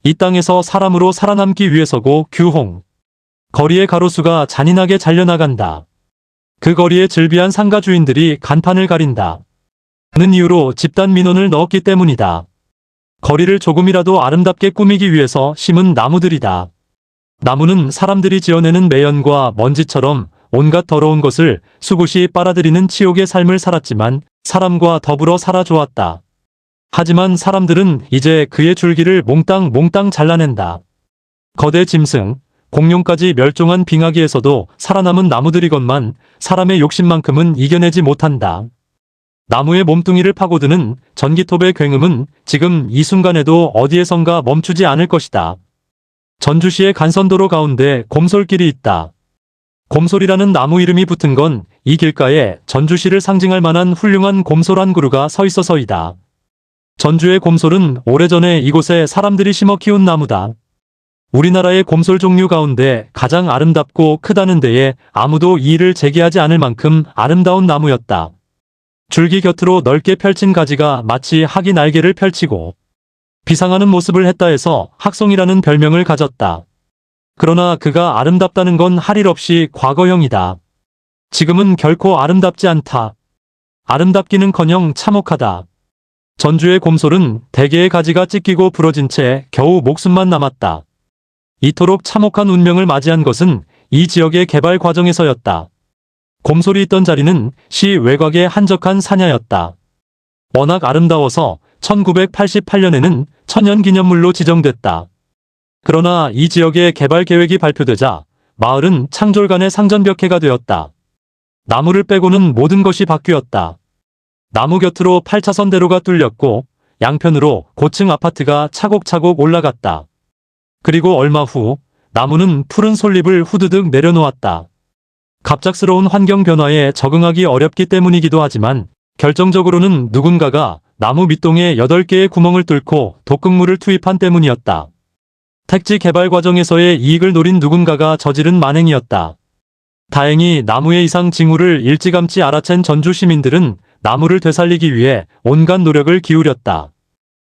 이 땅에서 사람으로 살아남기 위해서고 규홍. 거리의 가로수가 잔인하게 잘려나간다. 그 거리에 즐비한 상가 주인들이 간판을 가린다. 는 이유로 집단 민원을 넣었기 때문이다. 거리를 조금이라도 아름답게 꾸미기 위해서 심은 나무들이다. 나무는 사람들이 지어내는 매연과 먼지처럼 온갖 더러운 것을 수굿이 빨아들이는 치욕의 삶을 살았지만 사람과 더불어 살아 좋았다. 하지만 사람들은 이제 그의 줄기를 몽땅 잘라낸다. 거대 짐승, 공룡까지 멸종한 빙하기에서도 살아남은 나무들이건만 사람의 욕심만큼은 이겨내지 못한다. 나무의 몸뚱이를 파고드는 전기톱의 굉음은 지금 이 순간에도 어디에선가 멈추지 않을 것이다. 전주시의 간선도로 가운데 곰솔길이 있다. 곰솔이라는 나무 이름이 붙은 건 이 길가에 전주시를 상징할 만한 훌륭한 곰솔 한 그루가 서 있어서이다. 전주의 곰솔은 오래전에 이곳에 사람들이 심어 키운 나무다. 우리나라의 곰솔 종류 가운데 가장 아름답고 크다는 데에 아무도 이의를 제기하지 않을 만큼 아름다운 나무였다. 줄기 곁으로 넓게 펼친 가지가 마치 학이 날개를 펼치고 비상하는 모습을 했다 해서 학송이라는 별명을 가졌다. 그러나 그가 아름답다는 건 할 일 없이 과거형이다. 지금은 결코 아름답지 않다. 아름답기는커녕 참혹하다. 전주의 곰솔은 대개의 가지가 찢기고 부러진 채 겨우 목숨만 남았다. 이토록 참혹한 운명을 맞이한 것은 이 지역의 개발 과정에서였다. 곰솔이 있던 자리는 시 외곽의 한적한 산야였다. 워낙 아름다워서 1988년에는 천연기념물로 지정됐다. 그러나 이 지역의 개발 계획이 발표되자 마을은 창졸간의 상전벽해가 되었다. 나무를 빼고는 모든 것이 바뀌었다. 나무 곁으로 8차선 대로가 뚫렸고 양편으로 고층 아파트가 차곡차곡 올라갔다. 그리고 얼마 후 나무는 푸른 솔잎을 후드득 내려놓았다. 갑작스러운 환경 변화에 적응하기 어렵기 때문이기도 하지만 결정적으로는 누군가가 나무 밑동에 8개의 구멍을 뚫고 독극물을 투입한 때문이었다. 택지 개발 과정에서의 이익을 노린 누군가가 저지른 만행이었다. 다행히 나무의 이상 징후를 일찌감치 알아챈 전주 시민들은 나무를 되살리기 위해 온갖 노력을 기울였다.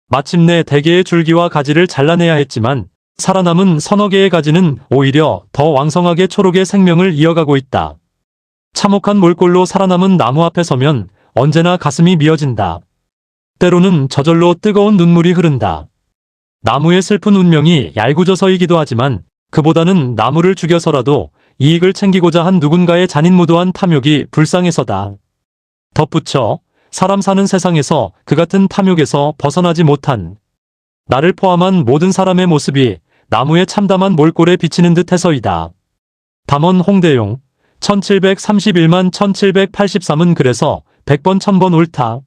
마침내 대개의 줄기와 가지를 잘라내야 했지만 살아남은 서너 개의 가지는 오히려 더 왕성하게 초록의 생명을 이어가고 있다. 참혹한 몰골로 살아남은 나무 앞에 서면 언제나 가슴이 미어진다. 때로는 저절로 뜨거운 눈물이 흐른다. 나무의 슬픈 운명이 얄궂어서이기도 하지만 그보다는 나무를 죽여서라도 이익을 챙기고자 한 누군가의 잔인무도한 탐욕이 불쌍해서다. 덧붙여 사람 사는 세상에서 그 같은 탐욕에서 벗어나지 못한 나를 포함한 모든 사람의 모습이 나무의 참담한 몰골에 비치는 듯 해서이다. 담원 홍대용 1731만 1783은 그래서 100번 1000번 옳다.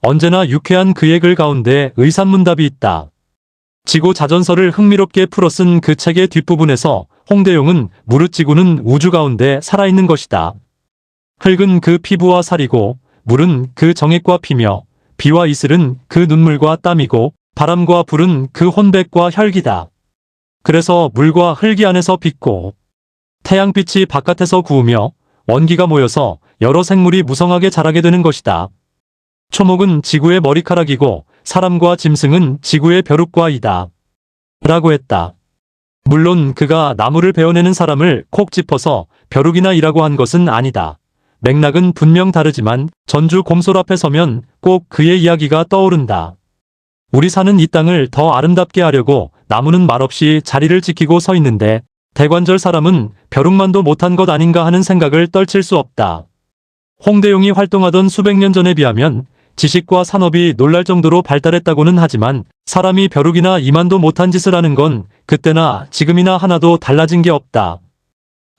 언제나 유쾌한 그의 글 가운데 의산문답이 있다. 지구 자전서를 흥미롭게 풀어 쓴 그 책의 뒷부분에서 홍대용은 무릇지구는 우주 가운데 살아있는 것이다. 흙은 그 피부와 살이고 물은 그 정액과 피며 비와 이슬은 그 눈물과 땀이고 바람과 불은 그 혼백과 혈기다. 그래서 물과 흙이 안에서 빛고 태양빛이 바깥에서 구우며 원기가 모여서 여러 생물이 무성하게 자라게 되는 것이다. 초목은 지구의 머리카락이고 사람과 짐승은 지구의 벼룩과이다. 라고 했다. 물론 그가 나무를 베어내는 사람을 콕 짚어서 벼룩이나 이라고 한 것은 아니다. 맥락은 분명 다르지만 전주 곰솔 앞에 서면 꼭 그의 이야기가 떠오른다. 우리 사는 이 땅을 더 아름답게 하려고 나무는 말없이 자리를 지키고 서 있는데 대관절 사람은 벼룩만도 못한 것 아닌가 하는 생각을 떨칠 수 없다. 홍대용이 활동하던 수백 년 전에 비하면 지식과 산업이 놀랄 정도로 발달했다고는 하지만 사람이 벼룩이나 이만도 못한 짓을 하는 건 그때나 지금이나 하나도 달라진 게 없다.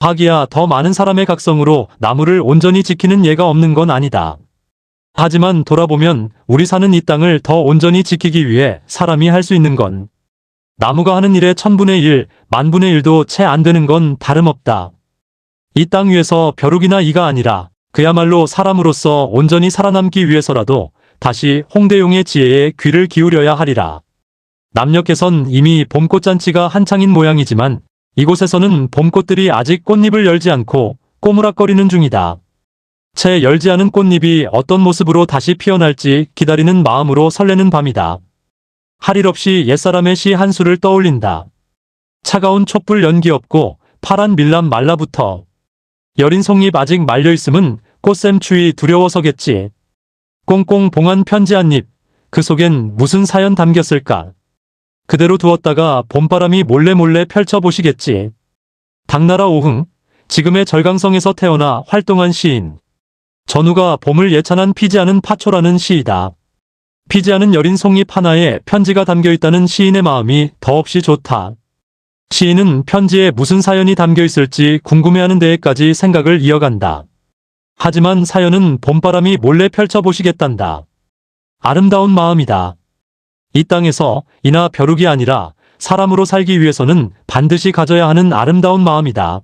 하기야 더 많은 사람의 각성으로 나무를 온전히 지키는 예가 없는 건 아니다. 하지만 돌아보면 우리 사는 이 땅을 더 온전히 지키기 위해 사람이 할 수 있는 건 나무가 하는 일의 1000분의 1, 10,000분의 1도 채 안 되는 건 다름없다. 이 땅 위에서 벼룩이나 이가 아니라 그야말로 사람으로서 온전히 살아남기 위해서라도 다시 홍대용의 지혜에 귀를 기울여야 하리라. 남녘에선 이미 봄꽃잔치가 한창인 모양이지만 이곳에서는 봄꽃들이 아직 꽃잎을 열지 않고 꼬무락거리는 중이다. 채 열지 않은 꽃잎이 어떤 모습으로 다시 피어날지 기다리는 마음으로 설레는 밤이다. 할 일 없이 옛사람의 시 한 수를 떠올린다. 차가운 촛불 연기 없고 파란 밀람 말라붙어. 여린 송잎 아직 말려있음은 꽃샘 추위 두려워서겠지. 꽁꽁 봉한 편지 한 입, 그 속엔 무슨 사연 담겼을까. 그대로 두었다가 봄바람이 몰래 펼쳐보시겠지. 당나라 오흥, 지금의 절강성에서 태어나 활동한 시인. 전우가 봄을 예찬한 피지 않은 파초라는 시이다. 피지 않은 여린 송잎 하나에 편지가 담겨있다는 시인의 마음이 더없이 좋다. 시인은 편지에 무슨 사연이 담겨있을지 궁금해하는 데에까지 생각을 이어간다. 하지만 사연은 봄바람이 몰래 펼쳐보시겠단다. 아름다운 마음이다. 이 땅에서 이나 벼룩이 아니라 사람으로 살기 위해서는 반드시 가져야 하는 아름다운 마음이다.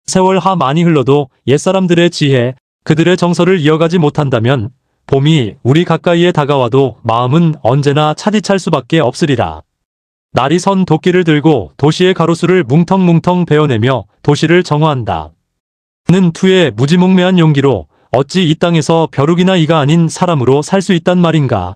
세월 하 많이 흘러도 옛사람들의 지혜, 그들의 정서를 이어가지 못한다면 봄이 우리 가까이에 다가와도 마음은 언제나 차디찰 수밖에 없으리라. 날이 선 도끼를 들고 도시의 가로수를 뭉텅뭉텅 베어내며 도시를 정화한다. 는 투의 무지몽매한 용기로 어찌 이 땅에서 벼룩이나 이가 아닌 사람으로 살 수 있단 말인가.